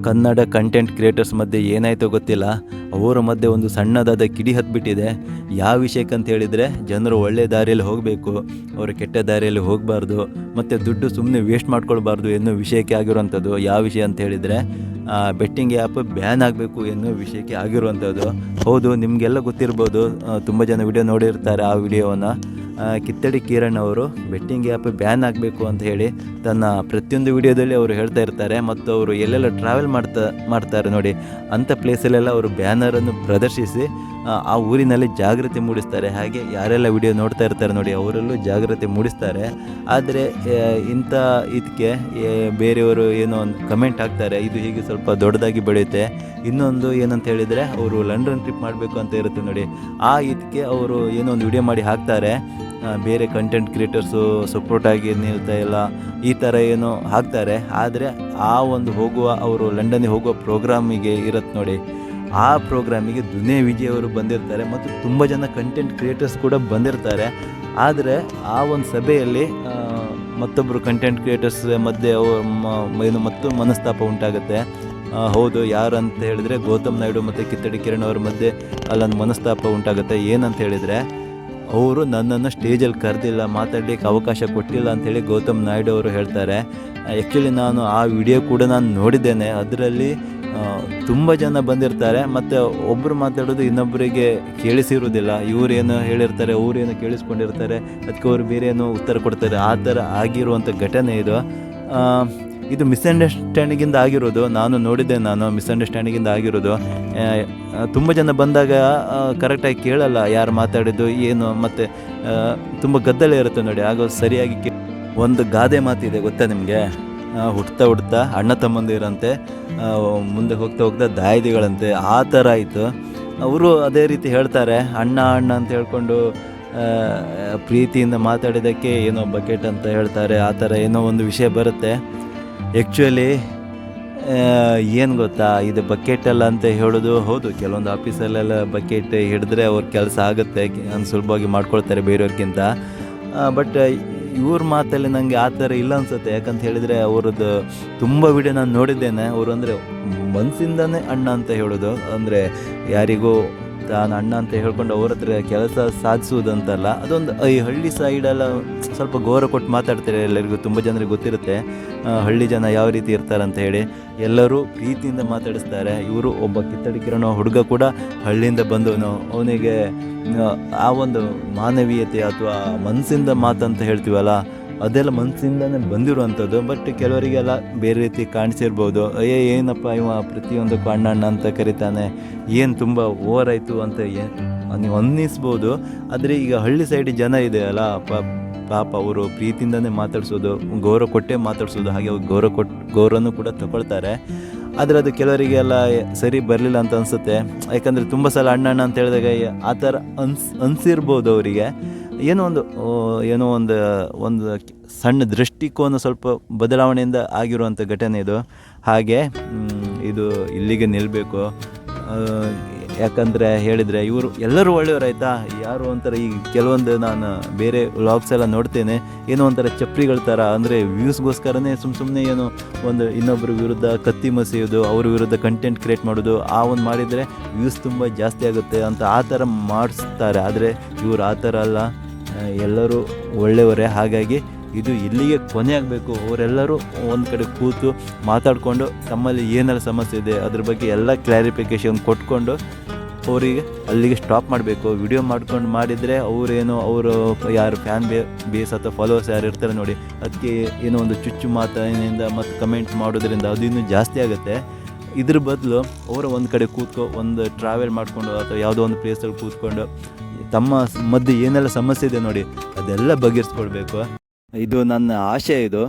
Kannada content creators ಮಧ್ಯೆ ಏನಾಯಿತೋ ಗೊತ್ತಿಲ್ಲ, ಅವರ ಮಧ್ಯೆ ಒಂದು ಸಣ್ಣದಾದ ಕಿಡಿ ಹತ್ಬಿಟ್ಟಿದೆ. ಯಾವ ವಿಷಯಕ್ಕೆ ಅಂತ ಹೇಳಿದರೆ, ಜನರು ಒಳ್ಳೆ ದಾರಿಯಲ್ಲಿ ಹೋಗಬೇಕು, ಅವರು ಕೆಟ್ಟ ದಾರಿಯಲ್ಲಿ ಹೋಗಬಾರ್ದು, ಮತ್ತು ದುಡ್ಡು ಸುಮ್ಮನೆ ವೇಸ್ಟ್ ಮಾಡ್ಕೊಳ್ಬಾರ್ದು ಎನ್ನೋ ವಿಷಯಕ್ಕೆ ಆಗಿರುವಂಥದ್ದು. ಯಾವ ವಿಷಯ ಅಂತ ಹೇಳಿದರೆ, ಬೆಟ್ಟಿಂಗ್ ಆ್ಯಪ್ ಬ್ಯಾನ್ ಆಗಬೇಕು ಎನ್ನೋ ವಿಷಯಕ್ಕೆ ಆಗಿರುವಂಥದ್ದು. ಹೌದು, ನಿಮಗೆಲ್ಲ ಗೊತ್ತಿರ್ಬೋದು, ತುಂಬ ಜನ ವಿಡಿಯೋ ನೋಡಿರ್ತಾರೆ ಆ ವಿಡಿಯೋವನ್ನು. ಕಿತ್ತಡಿ ಕಿರಣ್ ಅವರು ಬೆಟ್ಟಿಂಗ್ ಆ್ಯಪ್ ಬ್ಯಾನ್ ಆಗಬೇಕು ಅಂತ ಹೇಳಿ ತನ್ನ ಪ್ರತಿಯೊಂದು ವಿಡಿಯೋದಲ್ಲಿ ಅವರು ಹೇಳ್ತಾ ಇರ್ತಾರೆ. ಮತ್ತು ಅವರು ಎಲ್ಲೆಲ್ಲ ಟ್ರಾವೆಲ್ ಮಾಡ್ತಾರೆ ನೋಡಿ, ಅಂಥ ಪ್ಲೇಸಲ್ಲೆಲ್ಲ ಅವರು ಬ್ಯಾನರನ್ನು ಪ್ರದರ್ಶಿಸಿ ಆ ಊರಿನಲ್ಲಿ ಜಾಗೃತಿ ಮೂಡಿಸ್ತಾರೆ. ಹಾಗೆ ಯಾರೆಲ್ಲ ವಿಡಿಯೋ ನೋಡ್ತಾ ಇರ್ತಾರೆ ನೋಡಿ, ಅವರಲ್ಲೂ ಜಾಗೃತಿ ಮೂಡಿಸ್ತಾರೆ. ಆದರೆ ಇಂಥ ಇದಕ್ಕೆ ಬೇರೆಯವರು ಏನೋ ಒಂದು ಕಮೆಂಟ್ ಹಾಕ್ತಾರೆ, ಇದು ಹೀಗೆ ಸ್ವಲ್ಪ ದೊಡ್ಡದಾಗಿ ಬೆಳೆಯುತ್ತೆ. ಇನ್ನೊಂದು ಏನಂತ ಹೇಳಿದರೆ, ಅವರು ಲಂಡನ್ ಟ್ರಿಪ್ ಮಾಡಬೇಕು ಅಂತ ಇರುತ್ತೆ ನೋಡಿ, ಆ ಇದಕ್ಕೆ ಅವರು ಏನೋ ಒಂದು ವಿಡಿಯೋ ಮಾಡಿ ಹಾಕ್ತಾರೆ. ಬೇರೆ ಕಂಟೆಂಟ್ ಕ್ರಿಯೇಟರ್ಸು ಸಪೋರ್ಟಾಗಿ ನಿಲ್ತಾ ಇಲ್ಲ, ಈ ಥರ ಏನೋ ಹಾಕ್ತಾರೆ. ಆದರೆ ಆ ಒಂದು ಅವರು ಲಂಡನ್ನಿಗೆ ಹೋಗುವ ಪ್ರೋಗ್ರಾಮಿಗೆ ಇರುತ್ತೆ ನೋಡಿ, ಆ ಪ್ರೋಗ್ರಾಮಿಗೆ ದುನಿಯಾ ವಿಜಯ್ ಅವರು ಬಂದಿರ್ತಾರೆ ಮತ್ತು ತುಂಬ ಜನ ಕಂಟೆಂಟ್ ಕ್ರಿಯೇಟರ್ಸ್ ಕೂಡ ಬಂದಿರ್ತಾರೆ. ಆದರೆ ಆ ಒಂದು ಸಭೆಯಲ್ಲಿ ಮತ್ತೊಬ್ಬರು ಕಂಟೆಂಟ್ ಕ್ರಿಯೇಟರ್ಸ್ ಮಧ್ಯೆ ಏನು ಮತ್ತು ಮನಸ್ತಾಪ ಉಂಟಾಗುತ್ತೆ. ಹೌದು, ಯಾರು ಅಂತ ಹೇಳಿದರೆ ಗೌತಮ್ ನಾಯ್ಡು ಮತ್ತು ಕಿತ್ತಡಿ ಕಿರಣ್ ಅವ್ರ ಮಧ್ಯೆ ಅಲ್ಲೊಂದು ಮನಸ್ತಾಪ ಉಂಟಾಗುತ್ತೆ. ಏನಂತ ಹೇಳಿದರೆ, ಅವರು ನನ್ನನ್ನು ಸ್ಟೇಜಲ್ಲಿ ಕರೆದಿಲ್ಲ, ಮಾತಾಡಲಿಕ್ಕೆ ಅವಕಾಶ ಕೊಟ್ಟಿಲ್ಲ ಅಂಥೇಳಿ ಗೌತಮ್ ನಾಯ್ಡು ಅವರು ಹೇಳ್ತಾರೆ. ಆ್ಯಕ್ಚುಲಿ ನಾನು ಆ ವಿಡಿಯೋ ಕೂಡ ನಾನು ನೋಡಿದ್ದೇನೆ. ಅದರಲ್ಲಿ ತುಂಬ ಜನ ಬಂದಿರ್ತಾರೆ ಮತ್ತು ಒಬ್ಬರು ಮಾತಾಡೋದು ಇನ್ನೊಬ್ಬರಿಗೆ ಕೇಳಿಸಿರುವುದಿಲ್ಲ. ಇವರೇನು ಹೇಳಿರ್ತಾರೆ, ಅವರೇನು ಕೇಳಿಸ್ಕೊಂಡಿರ್ತಾರೆ, ಅದಕ್ಕೆ ಅವರು ಬೇರೆ ಏನೋ ಉತ್ತರ ಕೊಡ್ತಾರೆ. ಆ ಥರ ಆಗಿರುವಂಥ ಘಟನೆ ಇದು ಮಿಸ್ಅಂಡರ್ಸ್ಟ್ಯಾಂಡಿಂಗಿಂದ ಆಗಿರೋದು. ಮಿಸ್ಅಂಡರ್ಸ್ಟ್ಯಾಂಡಿಂಗಿಂದ ಆಗಿರೋದು. ತುಂಬ ಜನ ಬಂದಾಗ ಕರೆಕ್ಟಾಗಿ ಕೇಳಲ್ಲ ಯಾರು ಮಾತಾಡಿದ್ದು ಏನು, ಮತ್ತು ತುಂಬ ಗದ್ದಲ ಇರುತ್ತೆ ನೋಡಿ, ಆಗ ಸರಿಯಾಗಿ ಒಂದು ಗಾದೆ ಮಾತಿದೆ ಗೊತ್ತಾ ನಿಮಗೆ, ಹುಡ್ತಾ ಅಣ್ಣ ತಮ್ಮಂದಿರಂತೆ, ಮುಂದೆ ಹೋಗ್ತಾ ದಾಯಾದಿಗಳಂತೆ. ಆ ಥರ ಆಯಿತು. ಅವರು ಅದೇ ರೀತಿ ಹೇಳ್ತಾರೆ, ಅಣ್ಣ ಅಂತ ಹೇಳ್ಕೊಂಡು ಪ್ರೀತಿಯಿಂದ ಮಾತಾಡಿದ್ದಕ್ಕೆ ಏನೋ ಬಕೆಟ್ ಅಂತ ಹೇಳ್ತಾರೆ. ಆ ಥರ ಏನೋ ಒಂದು ವಿಷಯ ಬರುತ್ತೆ. ಆ್ಯಕ್ಚುಲಿ ಏನು ಗೊತ್ತಾ, ಇದು ಬಕೆಟ್ ಅಲ್ಲ ಅಂತ ಹೇಳೋದು. ಹೌದು, ಕೆಲವೊಂದು ಆಫೀಸಲ್ಲೆಲ್ಲ ಬಕೆಟ್ ಹಿಡಿದ್ರೆ ಅವ್ರ ಕೆಲಸ ಆಗುತ್ತೆ, ಸುಲಭವಾಗಿ ಮಾಡ್ಕೊಳ್ತಾರೆ ಬೇರೆಯವ್ರಿಗಿಂತ. ಬಟ್ ಇವ್ರ ಮಾತಲ್ಲಿ ನನಗೆ ಆ ಥರ ಇಲ್ಲ ಅನಿಸುತ್ತೆ. ಯಾಕಂತ ಹೇಳಿದರೆ, ಅವ್ರದ್ದು ತುಂಬ ವಿಡಿಯೋ ನಾನು ನೋಡಿದ್ದೇನೆ. ಅವರು ಅಂದರೆ ಮನಸ್ಸಿಂದನೇ ಅಣ್ಣ ಅಂತ ಹೇಳೋದು, ಅಂದರೆ ಯಾರಿಗೂ ತಾನು ಅಣ್ಣ ಅಂತ ಹೇಳ್ಕೊಂಡು ಅವ್ರ ಹತ್ರ ಕೆಲಸ ಸಾಧಿಸುವುದಂತಲ್ಲ. ಅದೊಂದು ಈ ಹಳ್ಳಿ ಸೈಡೆಲ್ಲ ಸ್ವಲ್ಪ ಗೌರವ ಕೊಟ್ಟು ಮಾತಾಡ್ತಾರೆ. ಎಲ್ಲರಿಗೂ ತುಂಬ ಜನರಿಗೆ ಗೊತ್ತಿರುತ್ತೆ ಹಳ್ಳಿ ಜನ ಯಾವ ರೀತಿ ಇರ್ತಾರೆ ಅಂತ ಹೇಳಿ. ಎಲ್ಲರೂ ಪ್ರೀತಿಯಿಂದ ಮಾತಾಡಿಸ್ತಾರೆ. ಇವರು ಒಬ್ಬ ಕಿತ್ತಡಿ ಕಿರಣ್ ಹುಡುಗ ಕೂಡ ಹಳ್ಳಿಯಿಂದ ಬಂದವನು. ಅವನಿಗೆ ಆ ಒಂದು ಮಾನವೀಯತೆ ಅಥವಾ ಮನಸ್ಸಿಂದ ಮಾತಂತ ಹೇಳ್ತೀವಲ್ಲ, ಅದೆಲ್ಲ ಮನಸ್ಸಿಂದನೇ ಬಂದಿರುವಂಥದ್ದು. ಬಟ್ ಕೆಲವರಿಗೆಲ್ಲ ಬೇರೆ ರೀತಿ ಕಾಣಿಸಿರ್ಬೋದು, ಏನಪ್ಪ ಇವ ಪ್ರತಿಯೊಂದಕ್ಕೂ ಅಣ್ಣ ಅಂತ ಕರೀತಾನೆ, ಏನು ತುಂಬ ಓವರ್ ಆಯಿತು ಅಂತ ನೀವು ಅನ್ನಿಸ್ಬೋದು. ಆದರೆ ಈಗ ಹಳ್ಳಿ ಸೈಡ್ ಜನ ಇದೆಯಲ್ಲ, ಪಾಪ ಅವರು ಪ್ರೀತಿಯಿಂದನೇ ಮಾತಾಡ್ಸೋದು, ಗೌರವ ಕೊಟ್ಟೇ ಮಾತಾಡ್ಸೋದು. ಹಾಗೆ ಗೌರವನೂ ಕೂಡ ತಗೊಳ್ತಾರೆ. ಆದರೆ ಅದು ಕೆಲವರಿಗೆಲ್ಲ ಸರಿ ಬರಲಿಲ್ಲ ಅಂತ ಅನಿಸುತ್ತೆ. ಯಾಕಂದರೆ ತುಂಬ ಸಲ ಅಣ್ಣ ಅಂತ ಹೇಳಿದಾಗ ಆ ಥರ ಅನಿಸಿರ್ಬೋದು ಅವರಿಗೆ. ಏನೋ ಒಂದು ಸಣ್ಣ ದೃಷ್ಟಿಕೋನ ಸ್ವಲ್ಪ ಬದಲಾವಣೆಯಿಂದ ಆಗಿರುವಂಥ ಘಟನೆ ಇದು. ಹಾಗೆ ಇದು ಇಲ್ಲಿಗೆ ನಿಲ್ಲಬೇಕು. ಯಾಕಂದರೆ ಹೇಳಿದರೆ ಇವರು ಎಲ್ಲರೂ ಒಳ್ಳೆಯವರಾಯ್ತಾ, ಯಾರು ಒಂಥರ ಈ ಕೆಲವೊಂದು ನಾನು ಬೇರೆ ವ್ಲಾಗ್ಸ್ ಎಲ್ಲ ನೋಡ್ತೇನೆ, ಏನೋ ಒಂಥರ ಚಪ್ರಿಗಳ ಥರ, ಅಂದರೆ ವ್ಯೂಸ್ಗೋಸ್ಕರನೇ ಸುಮ್ಮನೆ ಏನೋ ಒಂದು ಇನ್ನೊಬ್ಬರ ವಿರುದ್ಧ ಕತ್ತಿ ಮಸೆಯೋದು, ಅವ್ರ ವಿರುದ್ಧ ಕಂಟೆಂಟ್ ಕ್ರಿಯೇಟ್ ಮಾಡೋದು, ಆ ಒಂದು ಮಾಡಿದರೆ ವ್ಯೂಸ್ ತುಂಬ ಜಾಸ್ತಿ ಆಗುತ್ತೆ ಅಂತ ಆ ಥರ ಮಾಡಿಸ್ತಾರೆ. ಆದರೆ ಇವರು ಆ ಥರ ಅಲ್ಲ, ಎಲ್ಲರೂ ಒಳ್ಳೆಯವರೇ. ಹಾಗಾಗಿ ಇದು ಇಲ್ಲಿಗೆ ಕೊನೆ ಆಗಬೇಕು. ಅವರೆಲ್ಲರೂ ಒಂದು ಕಡೆ ಕೂತು ಮಾತಾಡಿಕೊಂಡು ತಮ್ಮಲ್ಲಿ ಏನೆಲ್ಲ ಸಮಸ್ಯೆ ಇದೆ ಅದ್ರ ಬಗ್ಗೆ ಎಲ್ಲ ಕ್ಲಾರಿಫಿಕೇಷನ್ ಕೊಟ್ಕೊಂಡು ಅವರಿಗೆ ಅಲ್ಲಿಗೆ ಸ್ಟಾಪ್ ಮಾಡಬೇಕು. ವಿಡಿಯೋ ಮಾಡಿದರೆ ಅವರು ಯಾರು ಫ್ಯಾನ್ ಬೇಸ್ ಅಥವಾ ಫಾಲೋವರ್ಸ್ ಯಾರು ಇರ್ತಾರೆ ನೋಡಿ, ಅದಕ್ಕೆ ಏನೋ ಒಂದು ಚುಚ್ಚು ಮಾತಿನಿಂದ ಮತ್ತು ಕಮೆಂಟ್ ಮಾಡೋದ್ರಿಂದ ಅದು ಇನ್ನೂ ಜಾಸ್ತಿ ಆಗುತ್ತೆ. ಇದ್ರ ಬದಲು ಅವರು ಒಂದು ಕಡೆ ಒಂದು ಟ್ರಾವೆಲ್ ಮಾಡಿಕೊಂಡು ಅಥವಾ ಯಾವುದೋ ಒಂದು ಪ್ಲೇಸಲ್ಲಿ ಕೂತ್ಕೊಂಡು ತಮ್ಮ ಮಧ್ಯೆ ಏನೆಲ್ಲ ಸಮಸ್ಯೆ ಇದೆ ನೋಡಿ, ಅದೆಲ್ಲ ಬಗೆಹರಿಸ್ಕೊಳ್ಬೇಕು. ಇದು ನನ್ನ ಆಶೆ. ಇದು